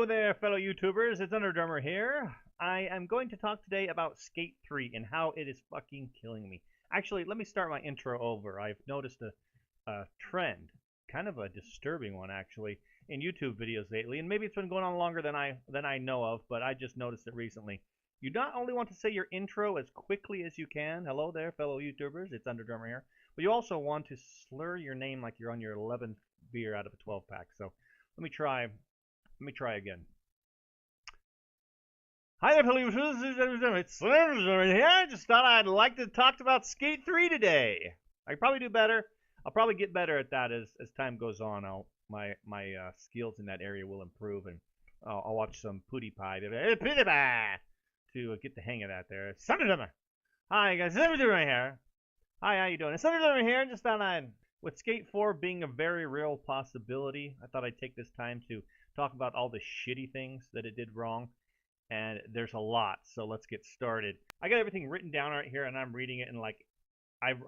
Hello there, fellow YouTubers. It's Underdrummer here. I am going to talk today about Skate 3 and how it is fucking killing me. Actually, let me start my intro over. I've noticed a trend, kind of a disturbing one actually, in YouTube videos lately, and maybe it's been going on longer than I know of, but I just noticed it recently. You not only want to say your intro as quickly as you can. Hello there, fellow YouTubers. It's Underdrummer here. But you also want to slur your name like you're on your 11th beer out of a 12-pack. So let me try again. Hi there, fellow YouTubers. It's Underdrummer here. I just thought I'd like to talk about Skate 3 today. I could probably do better. I'll probably get better at that as time goes on. My skills in that area will improve, and I'll watch some PewDiePie to get the hang of that there. It's Underdrummer. Hi guys, it's Underdrummer here. Hi, how you doing? It's Underdrummer here. Just thought with Skate 4 being a very real possibility, I thought I'd take this time to talk about all the shitty things that it did wrong. And there's a lot, so let's get started. I got everything written down right here, and I'm reading it, and I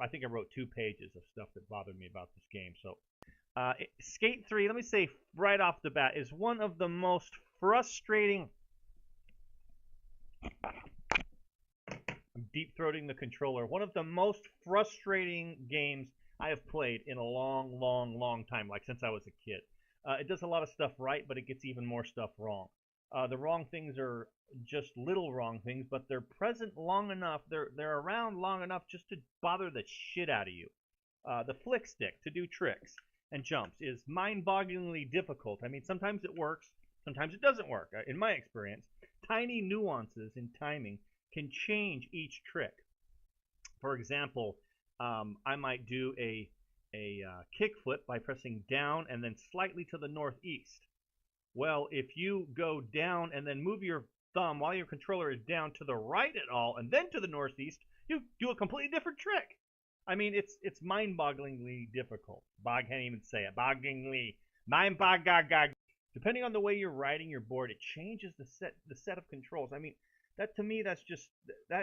think I wrote 2 pages of stuff that bothered me about this game. So, Skate 3, let me say right off the bat, is one of the most frustrating. I'm deep-throating the controller. One of the most frustrating games I have played in a long, long, long time, like since I was a kid. It does a lot of stuff right, but it gets even more stuff wrong. The wrong things are just little wrong things, but they're present long enough, they're around long enough just to bother the shit out of you. The flick stick to do tricks and jumps is mind-bogglingly difficult. I mean, sometimes it works, sometimes it doesn't work. In my experience, tiny nuances in timing can change each trick. For example, I might do a kickflip by pressing down and then slightly to the northeast. Well, if you go down and then move your thumb while your controller is down to the right at all and then to the northeast, you do a completely different trick. I mean, it's mind-bogglingly difficult. Bog can't even say it. Bogglingly. Mind-bog-gog-gog. Depending on the way you're riding your board, it changes the set of controls. I mean, that to me, that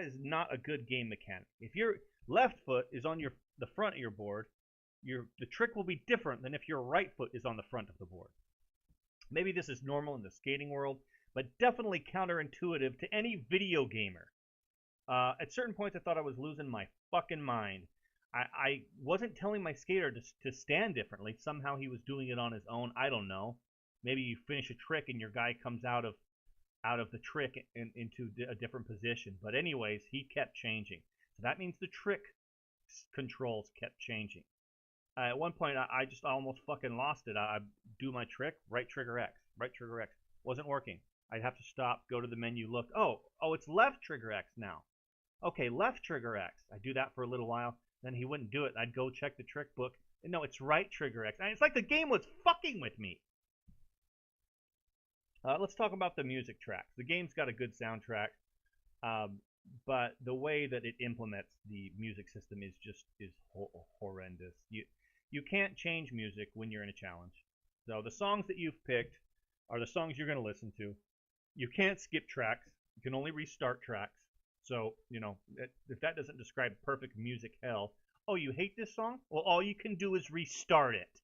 is not a good game mechanic. If your left foot is on the front of your board, the trick will be different than if your right foot is on the front of the board. Maybe this is normal in the skating world, but definitely counterintuitive to any video gamer. At certain points, I thought I was losing my fucking mind. I wasn't telling my skater to stand differently. Somehow he was doing it on his own. I don't know. Maybe you finish a trick and your guy comes out of the trick into a different position. But anyways, he kept changing. So that means the trick controls kept changing. At one point, I just almost fucking lost it. I'd do my trick, right trigger X. Wasn't working. I'd have to stop, go to the menu, look. Oh, it's left trigger X now. Okay, left trigger X. I do that for a little while. Then he wouldn't do it. I'd go check the trick book. And no, it's right trigger X. And it's like the game was fucking with me. Let's talk about the music tracks. The game's got a good soundtrack, but the way that it implements the music system is horrendous. You can't change music when you're in a challenge. So the songs that you've picked are the songs you're going to listen to. You can't skip tracks. You can only restart tracks. So, you know, if that doesn't describe perfect music hell, oh, you hate this song? Well, all you can do is restart it.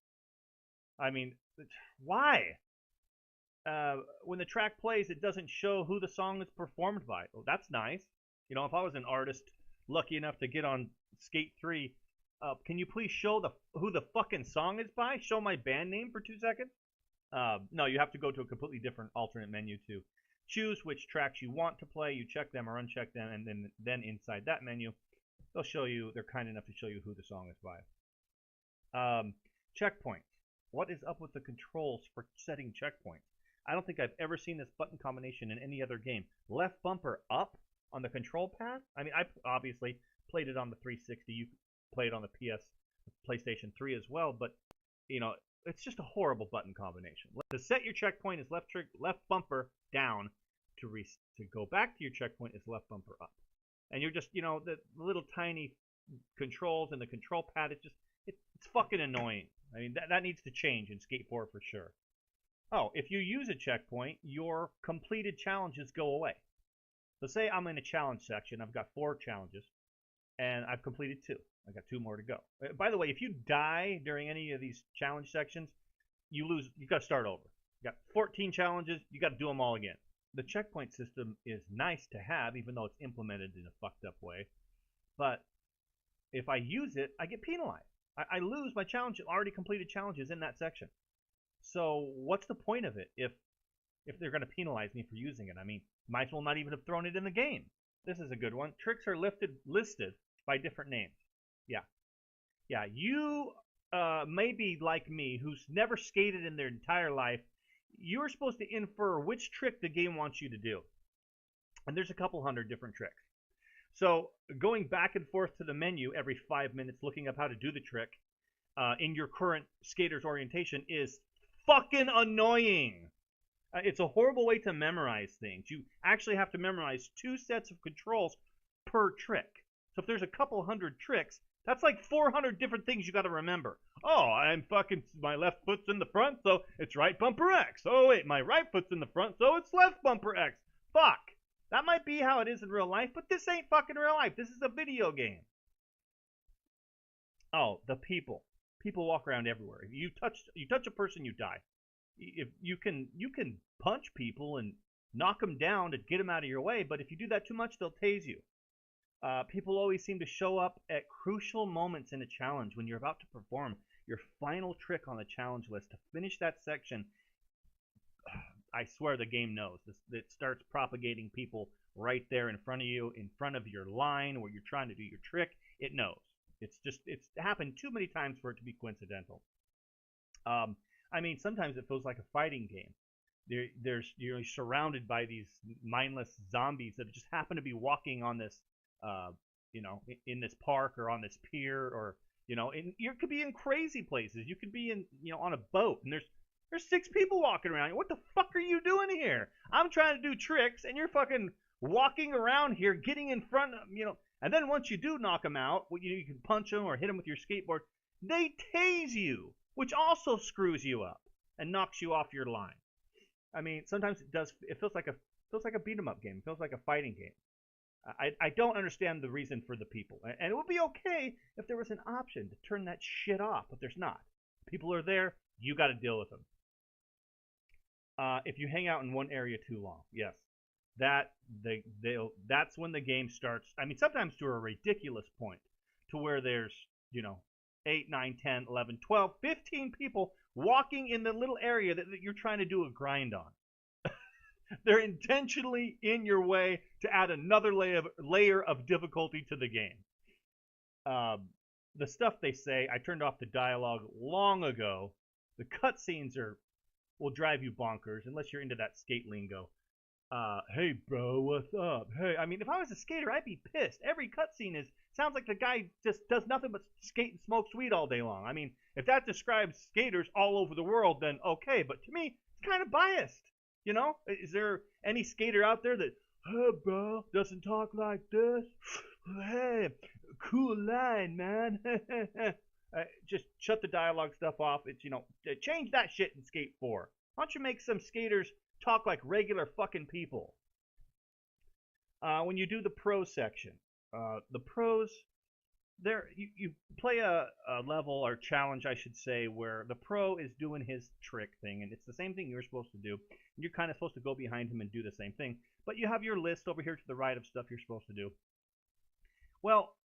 I mean, why? When the track plays, it doesn't show who the song is performed by. Oh, that's nice. You know, if I was an artist lucky enough to get on Skate 3, can you please show who the fucking song is by? Show my band name for 2 seconds? No, you have to go to a completely different alternate menu to choose which tracks you want to play. You check them or uncheck them, and then inside that menu, they're kind enough to show you who the song is by. Checkpoints. What is up with the controls for setting checkpoints? I don't think I've ever seen this button combination in any other game. Left bumper up on the control pad? I mean, I obviously played it on the 360. You played on the PlayStation 3 as well, but, you know, it's just a horrible button combination. To set your checkpoint is left bumper down. To go back to your checkpoint is left bumper up. And you're just, you know, the little tiny controls and the control pad, it's fucking annoying. I mean, that needs to change in Skate 4 for sure. Oh, if you use a checkpoint, your completed challenges go away. So say I'm in a challenge section. I've got 4 challenges, and I've completed 2. I got 2 more to go. By the way, if you die during any of these challenge sections, you lose. You've got to start over. You got 14 challenges. You got to do them all again. The checkpoint system is nice to have, even though it's implemented in a fucked up way. But if I use it, I get penalized. I lose my challenge, already completed challenges in that section. So what's the point of it if they're going to penalize me for using it? I mean, might as well not even have thrown it in the game. This is a good one. Tricks are listed by different names. Yeah. Yeah, you may be like me, who's never skated in their entire life. You're supposed to infer which trick the game wants you to do. And there's a couple hundred different tricks. So going back and forth to the menu every 5 minutes, looking up how to do the trick in your current skater's orientation is fucking annoying. It's a horrible way to memorize things. You actually have to memorize 2 sets of controls per trick. So if there's a couple hundred tricks, that's like 400 different things you got to remember. Oh, my left foot's in the front, so it's right bumper X. Oh, wait, my right foot's in the front, so it's left bumper X. Fuck. That might be how it is in real life, but this ain't fucking real life. This is a video game. Oh, the people. People walk around everywhere. You touch a person, you die. If you can punch people and knock them down to get them out of your way, but if you do that too much, they'll tase you. People always seem to show up at crucial moments in a challenge when you're about to perform your final trick on the challenge list. To finish that section, I swear the game knows. It starts propagating people right there in front of you, in front of your line where you're trying to do your trick. It knows. It's happened too many times for it to be coincidental. I mean, sometimes it feels like a fighting game. You're surrounded by these mindless zombies that just happen to be walking on this, in this park or on this pier, or you could be in crazy places. You could be in, on a boat, and there's 6 people walking around. What the fuck are you doing here? I'm trying to do tricks, and you're fucking walking around here, getting in front of, and then once you do knock them out, you can punch them or hit them with your skateboard. They tase you, which also screws you up and knocks you off your line. I mean, sometimes it feels like a beat 'em up game. It feels like a fighting game. I don't understand the reason for the people. And it would be okay if there was an option to turn that shit off, but there's not. People are there, you got to deal with them. If you hang out in one area too long, yes, that's when the game starts. I mean, sometimes to a ridiculous point, to where there's 8, 9, 10, 11, 12, 15 people walking in the little area that you're trying to do a grind on. They're intentionally in your way to add another layer of difficulty to the game. The stuff they say, I turned off the dialogue long ago. The cutscenes will drive you bonkers unless you're into that skate lingo. Hey bro, what's up? Hey, I mean, if I was a skater, I'd be pissed. Every cutscene sounds like the guy just does nothing but skate and smokes weed all day long. I mean, if that describes skaters all over the world, then okay. But to me, it's kind of biased. Is there any skater out there that, hey bro, doesn't talk like this? Hey, cool line, man. Just shut the dialogue stuff off. It's change that shit in Skate 4. Why don't you make some skaters talk like regular fucking people? When you do the pro section, the pros, you play a level or challenge, I should say, where the pro is doing his trick thing, and it's the same thing you're supposed to do. And you're kind of supposed to go behind him and do the same thing. But you have your list over here to the right of stuff you're supposed to do. Well,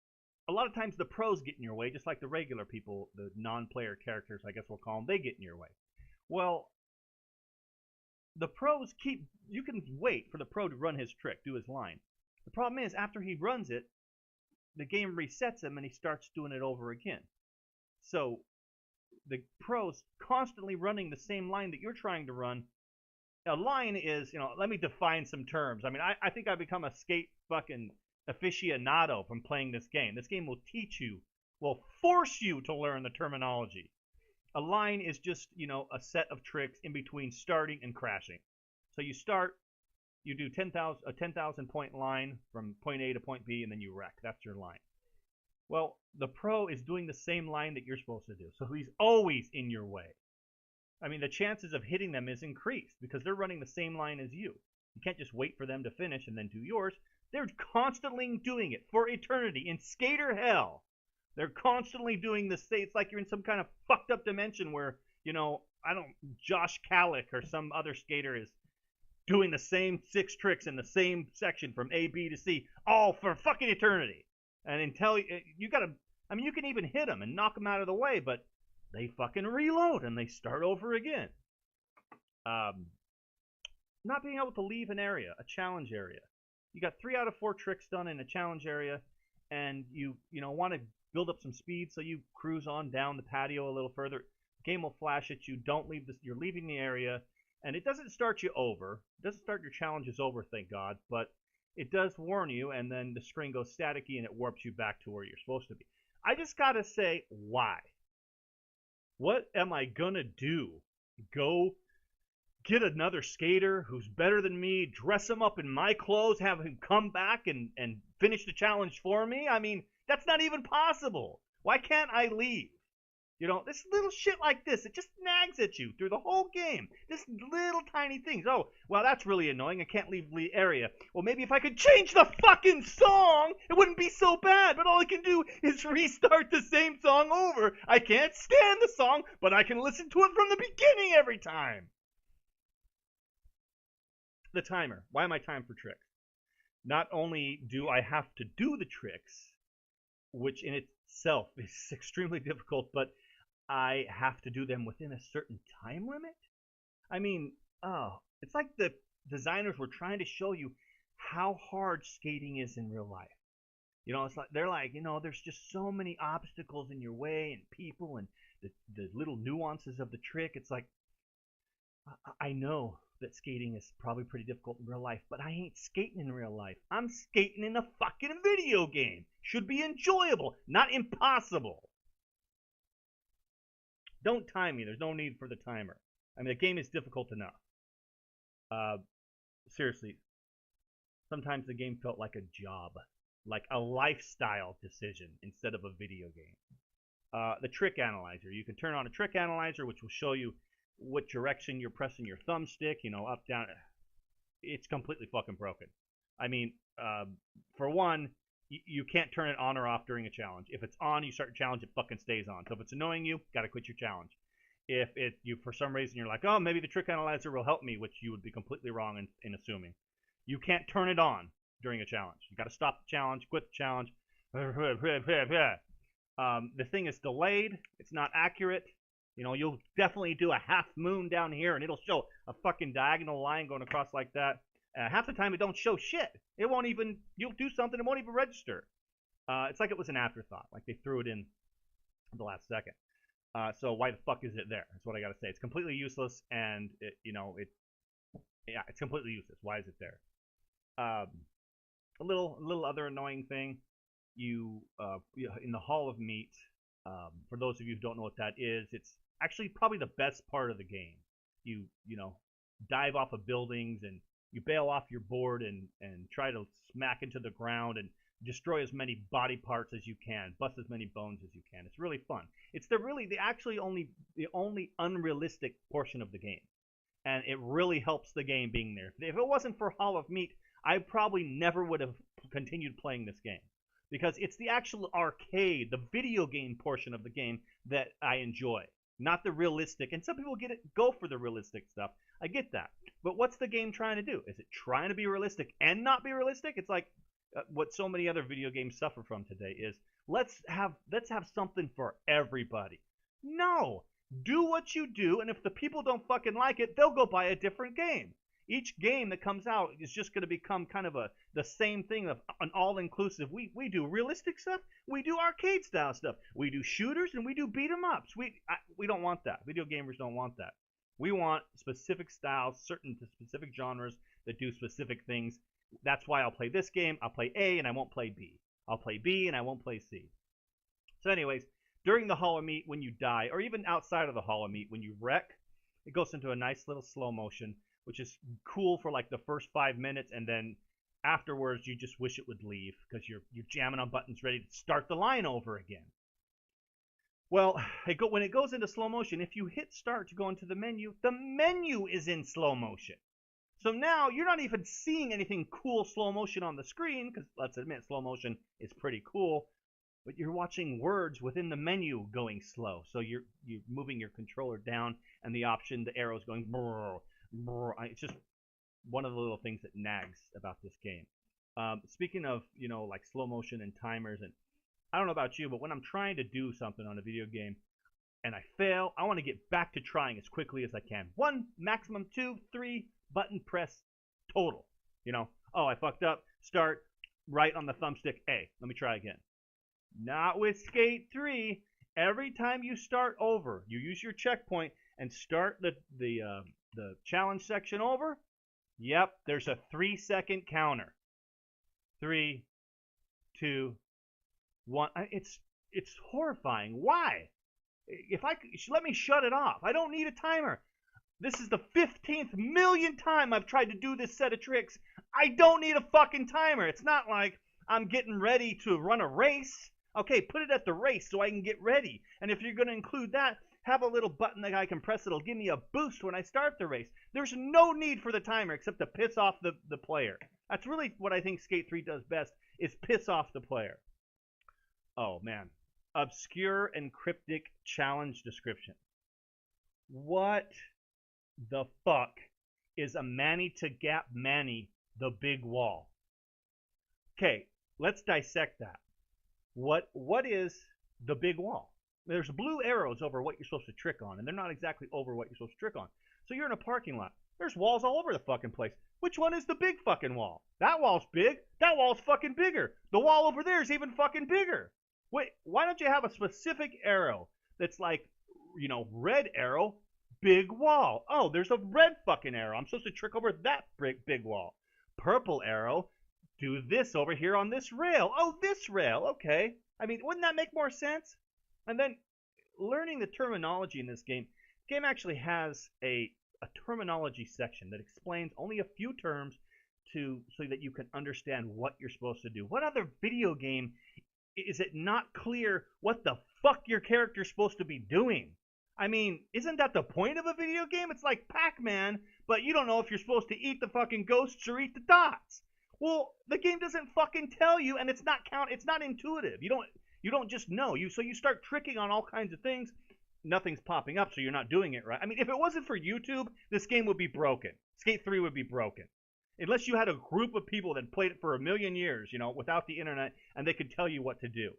a lot of times the pros get in your way, just like the regular people, the non-player characters, I guess we'll call them, they get in your way. Well, the pros you can wait for the pro to run his trick, do his line. The problem is, after he runs it, the game resets him and he starts doing it over again. So the pro's constantly running the same line that you're trying to run. A line is, let me define some terms. I mean, I think I've become a skate fucking aficionado from playing this game. This game will force you to learn the terminology. A line is just, a set of tricks in between starting and crashing. So you start, you do a 10,000 point line from point A to point B, and then you wreck. That's your line. Well, the pro is doing the same line that you're supposed to do, so he's always in your way. I mean, the chances of hitting them is increased because they're running the same line as you. You can't just wait for them to finish and then do yours. They're constantly doing it for eternity in skater hell. They're constantly doing this. It's like you're in some kind of fucked up dimension where, I don't Josh Kallick or some other skater is doing the same 6 tricks in the same section from A, B to C, all for fucking eternity. And until you gotta, I mean, you can even hit them and knock them out of the way, but they fucking reload and they start over again. Not being able to leave an area, a challenge area. You got 3 out of 4 tricks done in a challenge area, and you want to build up some speed, so you cruise on down the patio a little further. Game will flash at you. Don't leave this. You're leaving the area, and it doesn't start you over. It doesn't start your challenges over, thank God, but it does warn you, and then the screen goes staticky and it warps you back to where you're supposed to be. I just gotta say, why? What am I gonna do? Go get another skater who's better than me, dress him up in my clothes, have him come back and finish the challenge for me? I mean, that's not even possible. Why can't I leave? This little shit like this, it just nags at you through the whole game. This little tiny things. Oh, well, that's really annoying. I can't leave the area. Well, maybe if I could change the fucking song, it wouldn't be so bad. But all I can do is restart the same song over. I can't stand the song, but I can listen to it from the beginning every time. The timer. Why am I timed for tricks? Not only do I have to do the tricks, which in itself is extremely difficult, but I have to do them within a certain time limit. I mean, it's like the designers were trying to show you how hard skating is in real life. It's like they're like, there's just so many obstacles in your way and people and the little nuances of the trick. It's like, I know that skating is probably pretty difficult in real life, but I ain't skating in real life. I'm skating in a fucking video game. Should be enjoyable, not impossible. Don't time me. There's no need for the timer. I mean, the game is difficult enough. Seriously, sometimes the game felt like a job, like a lifestyle decision instead of a video game. The trick analyzer. You can turn on a trick analyzer, which will show you what direction you're pressing your thumbstick, up, down. It's completely fucking broken. I mean, for one, you can't turn it on or off during a challenge. If it's on, you start your challenge, it fucking stays on. So if it's annoying you, gotta quit your challenge. If you for some reason you're like, oh, maybe the trick analyzer will help me, which you would be completely wrong in assuming. You can't turn it on during a challenge. You gotta stop the challenge, quit the challenge. The thing is delayed. It's not accurate. You'll definitely do a half moon down here, and it'll show a fucking diagonal line going across like that. Half the time, it don't show shit. It won't even. You'll do something, it won't even register. It's like it was an afterthought, like they threw it in the last second. So why the fuck is it there? That's what I gotta say. It's completely useless, and it's completely useless. Why is it there? A little other annoying thing. In the Hall of Meat. For those of you who don't know what that is, it's actually probably the best part of the game. You dive off of buildings and you bail off your board and try to smack into the ground and destroy as many body parts as you can, bust as many bones as you can. It's really fun. It's the only unrealistic portion of the game, and it really helps the game being there. If it wasn't for Hall of Meat, I probably never would have continued playing this game. Because it's the actual arcade, the video game portion of the game that I enjoy, not the realistic. And some people go for the realistic stuff. I get that. But what's the game trying to do? Is it trying to be realistic and not be realistic? It's like what so many other video games suffer from today is let's have something for everybody. No. Do what you do, and if the people don't fucking like it, they'll go buy a different game. Each game that comes out is just going to become kind of the same thing of an all-inclusive. We do realistic stuff. We do arcade-style stuff. We do shooters, and we do beat-em-ups. We don't want that. Video gamers don't want that. We want specific styles, certain specific genres that do specific things. That's why I'll play this game. I'll play A, and I won't play B. I'll play B, and I won't play C. So anyways, during the Hall of Meat, when you die, or even outside of the Hall of Meat, when you wreck, it goes into a nice little slow motion, which is cool for like the first 5 minutes, and then afterwards you just wish it would leave because you're jamming on buttons ready to start the line over again. Well, when it goes into slow motion, if you hit start to go into the menu is in slow motion. So now you're not even seeing anything cool slow motion on the screen, because let's admit slow motion is pretty cool. but you're watching words within the menu going slow. So you're moving your controller down, and the option, the arrow's going brrr, brrr. It's just one of the little things that nags about this game. Speaking of, like slow motion and timers, and I don't know about you, but when I'm trying to do something on a video game and I fail, I want to get back to trying as quickly as I can. One, maximum two, three, button press total. Oh, I fucked up. Start right on the thumbstick. A. Let me try again. Not with Skate 3. Every time you start over, you use your checkpoint and start the challenge section over. Yep, there's a 3-second counter. 3, 2, 1. It's horrifying. Why? If I let me shut it off. I don't need a timer. This is the 15th million time I've tried to do this set of tricks. I don't need a fucking timer. It's not like I'm getting ready to run a race. Okay, put it at the race so I can get ready. And if you're going to include that, have a little button that I can press. It'll give me a boost when I start the race. There's no need for the timer except to piss off the player. That's really what I think Skate 3 does best, is piss off the player. Oh, man. Obscure and cryptic challenge description. What the fuck is a Manny to Gap Manny the big wall? Okay, let's dissect that. What is the big wall? There's blue arrows over what you're supposed to trick on, and they're not exactly over what you're supposed to trick on. So you're in a parking lot. There's walls all over the fucking place. Which one is the big fucking wall? That wall's big. That wall's fucking bigger. The wall over there is even fucking bigger. Wait, why don't you have a specific arrow that's like, red arrow, big wall. Oh, there's a red fucking arrow. I'm supposed to trick over that big wall. Purple arrow, do this over here on this rail. Oh, this rail. Okay. I mean, wouldn't that make more sense? And then learning the terminology in this game. The game actually has a terminology section that explains only a few terms so that you can understand what you're supposed to do. What other video game is it not clear what the fuck your character's supposed to be doing? I mean, isn't that the point of a video game? It's like Pac-Man, but you don't know if you're supposed to eat the fucking ghosts or eat the dots. Well, the game doesn't fucking tell you, and it's not intuitive. You don't just know. So you start tricking on all kinds of things. Nothing's popping up, so you're not doing it right. I mean, if it wasn't for YouTube, this game would be broken. Skate 3 would be broken. Unless you had a group of people that played it for a million years, without the internet, and they could tell you what to do.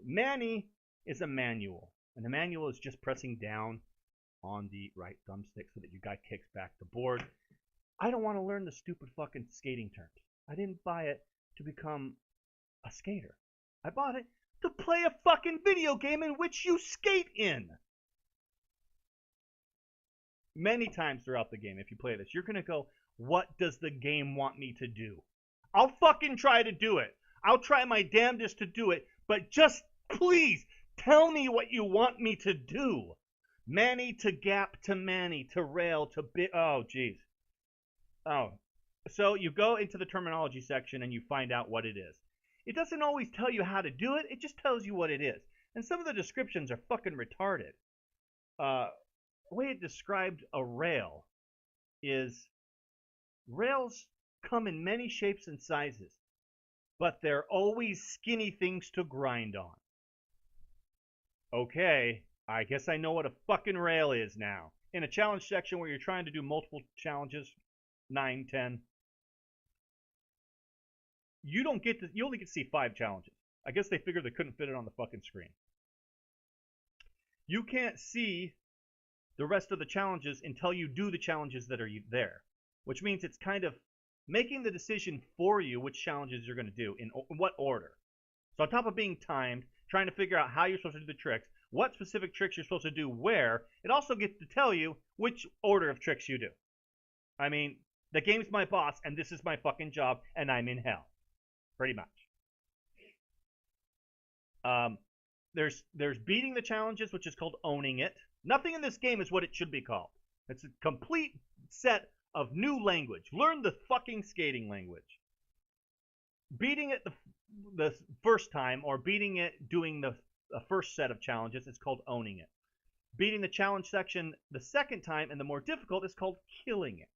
Manny is a manual. And the manual is just pressing down on the right thumbstick so that your guy kicks back the board. I don't want to learn the stupid fucking skating terms. I didn't buy it to become a skater. I bought it to play a fucking video game in which you skate in. Many times throughout the game, if you play this, you're going to go, what does the game want me to do? I'll fucking try to do it. I'll try my damnedest to do it, but just please tell me what you want me to do. Manny to Gap to Manny to rail to bit. Oh, jeez. Oh. So you go into the terminology section and you find out what it is. It doesn't always tell you how to do it. It just tells you what it is. And some of the descriptions are fucking retarded. The way it described a rail is rails come in many shapes and sizes, but they're always skinny things to grind on. Okay, I guess I know what a fucking rail is now. In a challenge section where you're trying to do multiple challenges, 9, 10, you only get to see 5 challenges. I guess they figured they couldn't fit it on the fucking screen. You can't see the rest of the challenges until you do the challenges that are there, which means it's kind of making the decision for you which challenges you're going to do in what order. So on top of being timed, trying to figure out how you're supposed to do the tricks, what specific tricks you're supposed to do where, it also gets to tell you which order of tricks you do. I mean, the game's my boss, and this is my fucking job, and I'm in hell. Pretty much. There's beating the challenges, which is called owning it. Nothing in this game is what it should be called. It's a complete set of new language. Learn the fucking skating language. Beating it the first time, or beating it doing the first set of challenges, is called owning it. Beating the challenge section the second time, and the more difficult, is called killing it.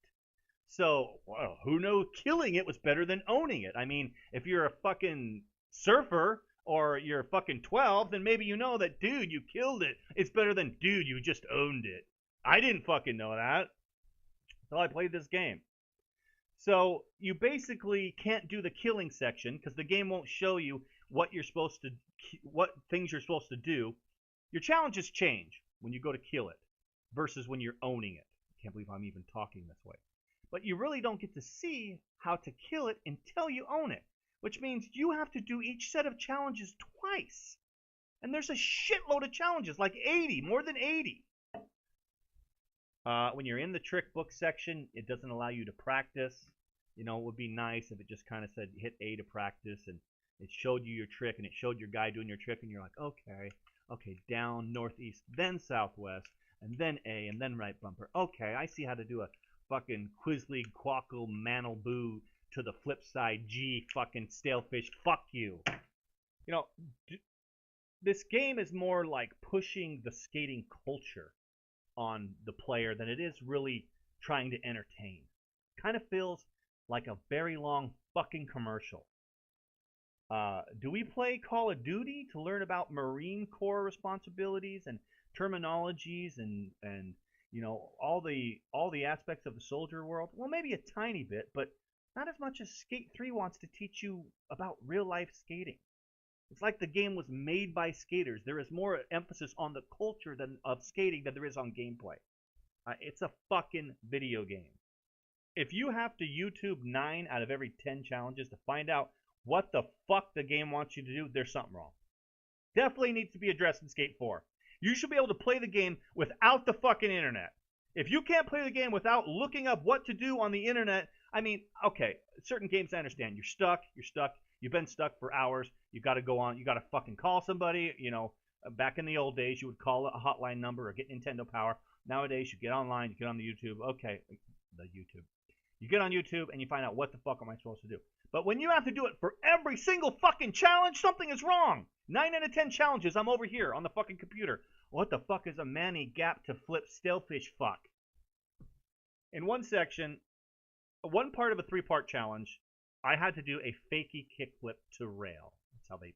So, well, who knows? Killing it was better than owning it. I mean, if you're a fucking surfer or you're fucking 12, then maybe you know that, dude, you killed it. It's better than, dude, you just owned it. I didn't fucking know that until I played this game. So you basically can't do the killing section because the game won't show you what you're supposed to, what things you're supposed to do. Your challenges change when you go to kill it versus when you're owning it. I can't believe I'm even talking this way. But you really don't get to see how to kill it until you own it, which means you have to do each set of challenges twice. And there's a shitload of challenges, like 80, more than 80. When you're in the trick book section, it doesn't allow you to practice. You know, it would be nice if it just kind of said hit A to practice, and it showed you your trick, and it showed your guy doing your trick, and you're like, okay, down, northeast, then southwest, and then A, and then right bumper. Okay, I see how to do a fucking Quizly Quackle Mantle Boo to the flip side G fucking stalefish. Fuck you. You know, this game is more like pushing the skating culture on the player than it is really trying to entertain. Kind of feels like a very long fucking commercial. Do we play Call of Duty to learn about Marine Corps responsibilities and terminologies and you know all the aspects of the soldier world? Well, maybe a tiny bit, but not as much as Skate 3 wants to teach you about real life skating. It's like the game was made by skaters. There is more emphasis on the culture of skating than there is on gameplay. It's a fucking video game. If you have to YouTube 9 out of every 10 challenges to find out what the fuck the game wants you to do, there's something wrong. Definitely needs to be addressed in Skate 4. You should be able to play the game without the fucking internet. If you can't play the game without looking up what to do on the internet, I mean, okay, certain games I understand. You're stuck. You've been stuck for hours. You got to go on. You got to fucking call somebody. You know, back in the old days, you would call a hotline number or get Nintendo Power. Nowadays, you get online, you get on the YouTube. Okay, the YouTube. You get on YouTube and you find out what the fuck am I supposed to do. But when you have to do it for every single fucking challenge, something is wrong. 9 out of 10 challenges, I'm over here on the fucking computer. What the fuck is a Manny gap to flip stalefish fuck? In one section, one part of a 3-part challenge, I had to do a fakie kickflip to rail. That's how they,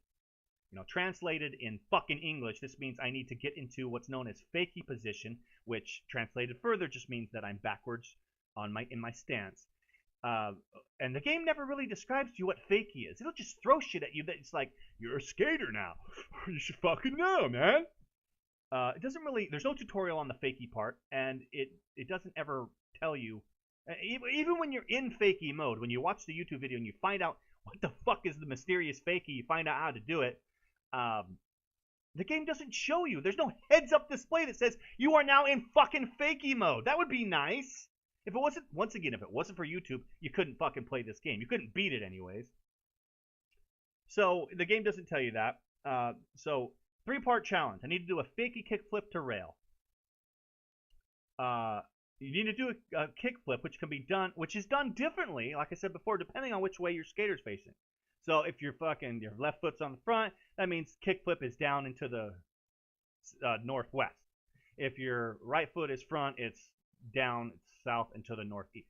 translated in fucking English, this means I need to get into what's known as fakie position, which translated further just means that I'm backwards in my stance. And the game never really describes to you what fakie is. It'll just throw shit at you that it's like, you're a skater now. You should fucking know, man. It doesn't really, there's no tutorial on the fakie part, and it doesn't ever tell you, even when you're in fakie mode, when you watch the YouTube video and you find out what the fuck is the mysterious fakie, you find out how to do it, the game doesn't show you. There's no heads-up display that says, you are now in fucking fakie mode. That would be nice. If it wasn't, once again, if it wasn't for YouTube, you couldn't fucking play this game. You couldn't beat it anyways. So, the game doesn't tell you that. So, 3-part challenge. I need to do a fakie kickflip to rail. You need to do a kickflip, which is done differently, like I said before, depending on which way your skater's facing. So, if your left foot's on the front, that means kickflip is down into the northwest. If your right foot is front, it's down south and to the northeast.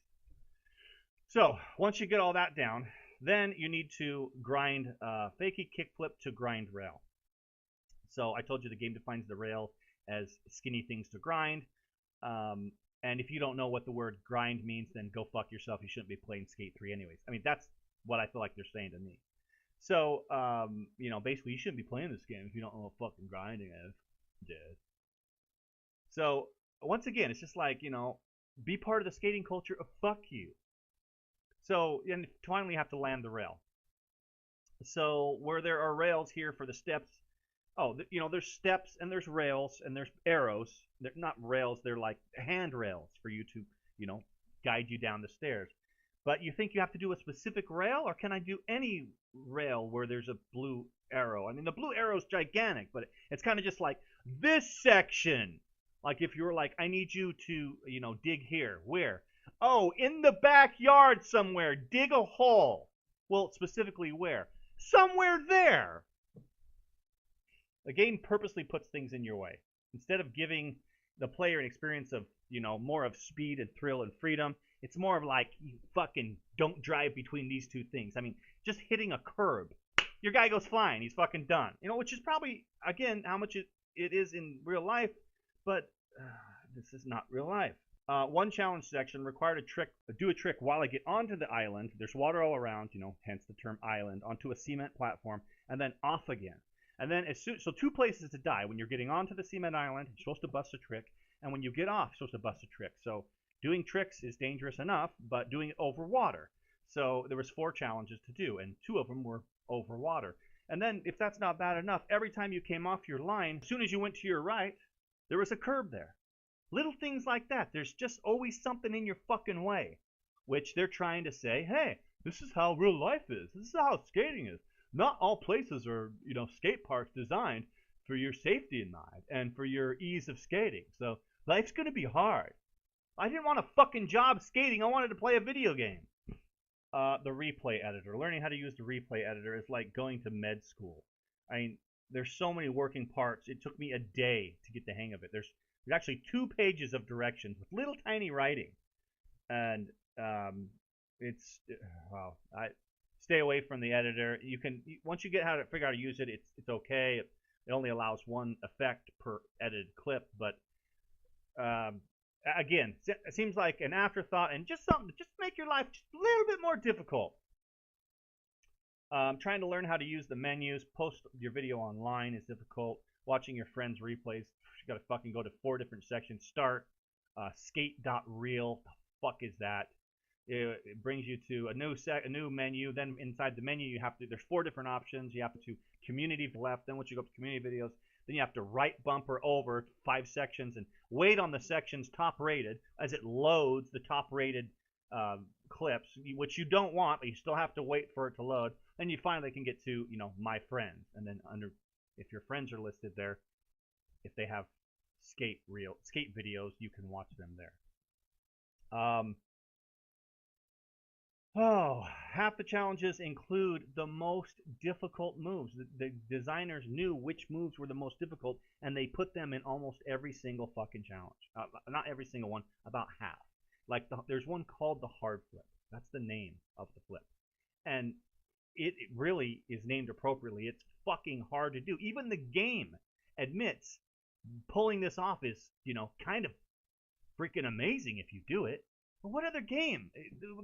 So once you get all that down, then you need to grind fakie kickflip to grind rail. So I told you the game defines the rail as skinny things to grind. And if you don't know what the word grind means, then go fuck yourself. You shouldn't be playing Skate 3 anyways. I mean, that's what I feel like they're saying to me. So, basically you shouldn't be playing this game if you don't know what fucking grinding is. Dude. So, once again, it's just like, be part of the skating culture of fuck you. So, and finally you have to land the rail. So, where there are rails here for the steps, there's steps and there's rails and there's arrows. They're not rails, they're like handrails for you to, guide you down the stairs. But you think you have to do a specific rail, or can I do any rail where there's a blue arrow? I mean, the blue arrow is gigantic, but it's kind of just like, this section. Like if you were like, I need you to, dig here. Where? Oh, in the backyard somewhere. Dig a hole. Well, specifically where? Somewhere there. The game purposely puts things in your way. Instead of giving the player an experience of, more of speed and thrill and freedom, it's more of like, you fucking don't drive between these two things. I mean, just hitting a curb. your guy goes flying. He's fucking done. You know, which is probably, again, how much it is in real life, but this is not real life. One challenge section required do a trick while I get onto the island. There's water all around, you know, hence the term island, onto a cement platform, and then off again. And then so 2 places to die. When you're getting onto the cement island, you're supposed to bust a trick, and when you get off, you're supposed to bust a trick. So doing tricks is dangerous enough, but doing it over water. So there was 4 challenges to do, and 2 of them were over water. And then, if that's not bad enough, every time you came off your line, as soon as you went to your right, there was a curb there. Little things like that. There's just always something in your fucking way, which they're trying to say, hey, this is how real life is. This is how skating is. Not all places are, you know, skate parks designed for your safety in mind and for your ease of skating. So life's going to be hard. I didn't want a fucking job skating. I wanted to play a video game. The replay editor. Learning how to use the replay editor is like going to med school. I mean, there's so many working parts. It took me a day to get the hang of it. There's actually 2 pages of directions with little tiny writing, and it's wow. I stay away from the editor. You can once you get how to figure out how to use it, it's okay. It only allows 1 effect per edited clip, but again, it seems like an afterthought and just something to just make your life just a little bit more difficult. Trying to learn how to use the menus, post your video online is difficult. Watching your friends' replays, you gotta fucking go to 4 different sections. Start, skate.reel, the fuck is that? It brings you to a new menu. Then inside the menu, there's 4 different options. You have to community left. Then once you go up to community videos, then you have to right bumper over 5 sections and wait on the sections top rated as it loads the top rated clips, which you don't want, but you still have to wait for it to load. Then you finally can get to, you know, my friends, and then if your friends are listed there, if they have skate videos, you can watch them there. Half the challenges include the most difficult moves. The designers knew which moves were the most difficult, and they put them in almost every single fucking challenge. Not every single one, about half. Like there's one called the hard flip. That's the name of the flip, and it really is named appropriately. It's fucking hard to do. Even the game admits pulling this off is, you know, kind of freaking amazing if you do it. But what other game?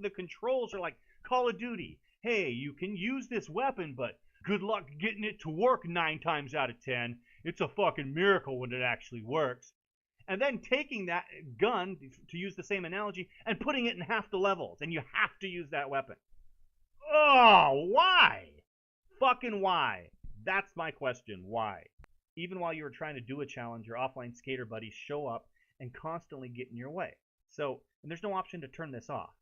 The controls are like Call of Duty. Hey, you can use this weapon, but good luck getting it to work 9 times out of 10. It's a fucking miracle when it actually works. And then taking that gun, to use the same analogy, and putting it in half the levels, and you have to use that weapon. Oh, why? Fucking why? That's my question. Why? Even while you were trying to do a challenge, your offline skater buddies show up and constantly get in your way. So, and there's no option to turn this off.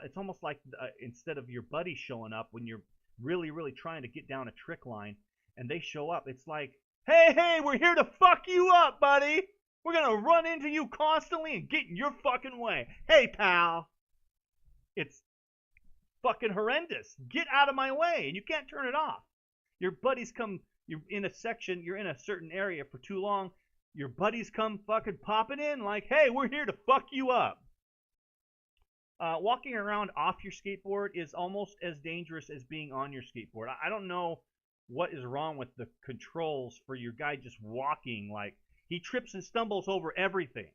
It's almost like instead of your buddy showing up when you're really, really trying to get down a trick line, and they show up, it's like, hey, we're here to fuck you up, buddy. We're going to run into you constantly and get in your fucking way. Hey, pal. It's fucking horrendous. Get out of my way, and you can't turn it off. Your buddies come, you're in a section, you're in a certain area for too long, your buddies come fucking popping in like, hey, we're here to fuck you up. Walking around off your skateboard is almost as dangerous as being on your skateboard. I don't know what is wrong with the controls for your guy just walking. Like, he trips and stumbles over everything.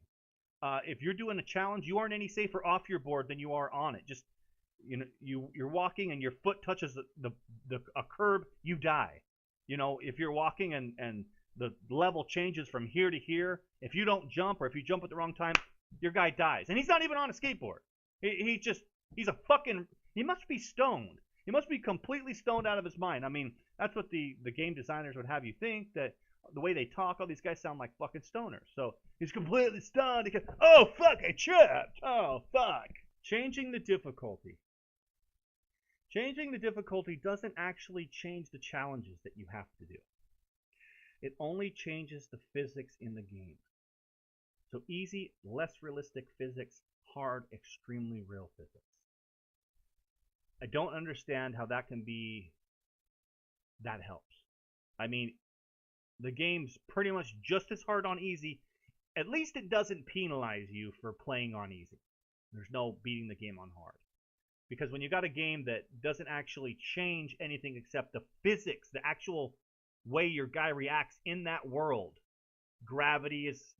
If you're doing a challenge, you aren't any safer off your board than you are on it. Just, you know, you're walking and your foot touches a curb, you die. You know, if you're walking and the level changes from here to here, if you don't jump, or if you jump at the wrong time, your guy dies. And he's not even on a skateboard. He's a fucking, he must be stoned. He must be completely stoned out of his mind. I mean, that's what the game designers would have you think, that the way they talk, all these guys sound like fucking stoners. So he's completely stoned. He goes, oh, fuck, I tripped. Oh, fuck. Changing the difficulty. Changing the difficulty doesn't actually change the challenges that you have to do. It only changes the physics in the game. So easy, less realistic physics, hard, extremely real physics. I don't understand how that can be, that helps. I mean, the game's pretty much just as hard on easy. At least it doesn't penalize you for playing on easy. There's no beating the game on hard. Because when you got a game that doesn't actually change anything except the physics, the actual way your guy reacts in that world, gravity is,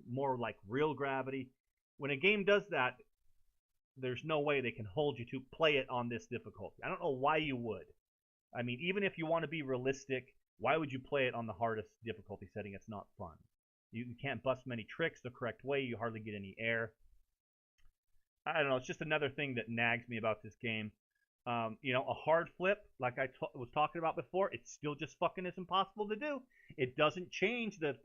more like real gravity. When a game does that, there's no way they can hold you to play it on this difficulty. I don't know why you would. I mean, even if you want to be realistic, why would you play it on the hardest difficulty setting? It's not fun. You can't bust many tricks the correct way. You hardly get any air. I don't know. It's just another thing that nags me about this game. A hard flip, like I was talking about before, it's still just fucking is impossible to do. It doesn't change the,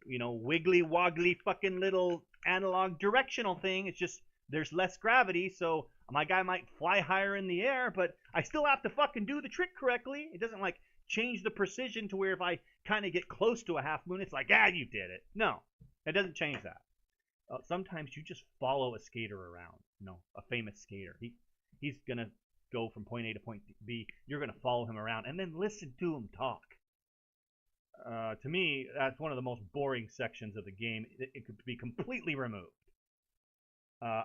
wiggly woggly fucking little analog directional thing. It's just there's less gravity, so my guy might fly higher in the air, but I still have to fucking do the trick correctly. It doesn't like change the precision to where if I kind of get close to a half moon, it's like, you did it. No, it doesn't change that. Sometimes you just follow a skater around, a famous skater. He's going to go from point A to point B. You're going to follow him around and then listen to him talk. To me, that's one of the most boring sections of the game. It could be completely removed.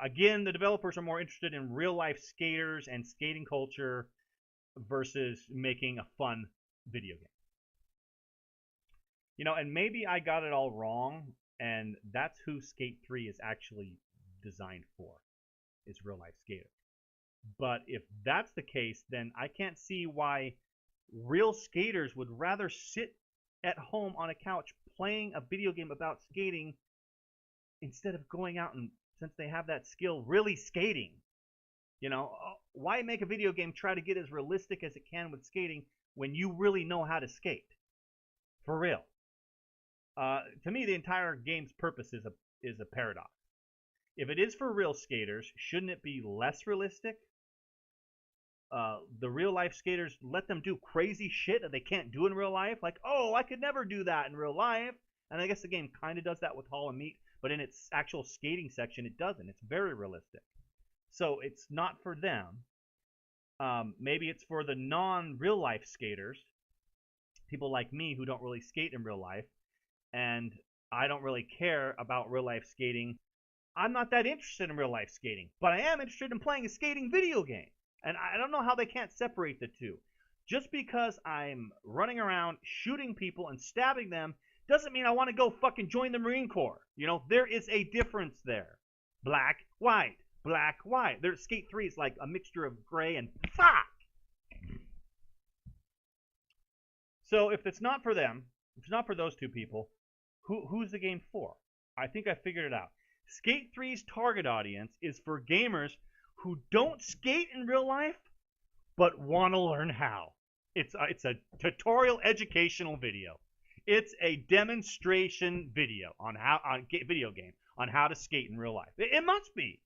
Again, the developers are more interested in real-life skaters and skating culture versus making a fun video game. And maybe I got it all wrong, and that's who Skate 3 is actually designed for, is real-life skaters. But if that's the case, then I can't see why real skaters would rather sit at home on a couch playing a video game about skating instead of going out and, since they have that skill, really skating. Why make a video game try to get as realistic as it can with skating when you really know how to skate? For real. To me, the entire game's purpose is a paradox. If it is for real skaters, shouldn't it be less realistic? The real life skaters, let them do crazy shit that they can't do in real life. Like, I could never do that in real life. And I guess the game kind of does that with Hall of Meat, but in its actual skating section, it doesn't. It's very realistic. So it's not for them. Maybe it's for the non-real life skaters, people like me who don't really skate in real life, and I don't really care about real life skating. I'm not that interested in real life skating, but I am interested in playing a skating video game. And I don't know how they can't separate the two. Just because I'm running around shooting people and stabbing them doesn't mean I want to go fucking join the Marine Corps. There is a difference there. Black, white, black, white. Their Skate 3 is like a mixture of gray and fuck. So if it's not for them, if it's not for those two people, who's the game for? I think I figured it out. Skate 3's target audience is for gamers who don't skate in real life, but want to learn how. It's a tutorial educational video. It's a demonstration video on video game on how to skate in real life. It must be.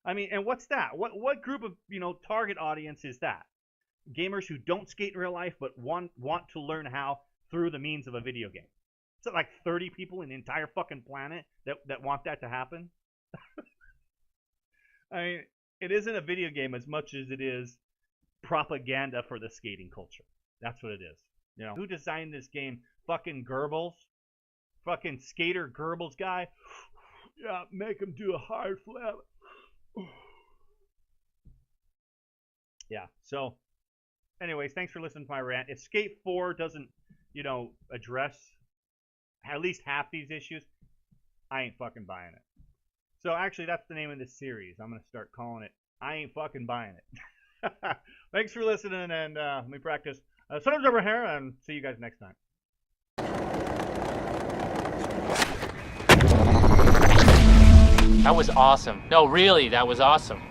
I mean, and what's that? What group of target audience is that? Gamers who don't skate in real life but want to learn how through the means of a video game. Is it like 30 people in the entire fucking planet that want that to happen? I mean, it isn't a video game as much as it is propaganda for the skating culture. That's what it is. Who designed this game? Fucking Goebbels? Fucking skater Goebbels guy? Yeah, make him do a hard flip. Yeah, so anyways, thanks for listening to my rant. If Skate 4 doesn't, address at least half these issues, I ain't fucking buying it. So actually, that's the name of this series. I'm going to start calling it I Ain't Fucking Buying It. Thanks for listening, and let me practice. Underdrummer here, and see you guys next time. That was awesome. No, really, that was awesome.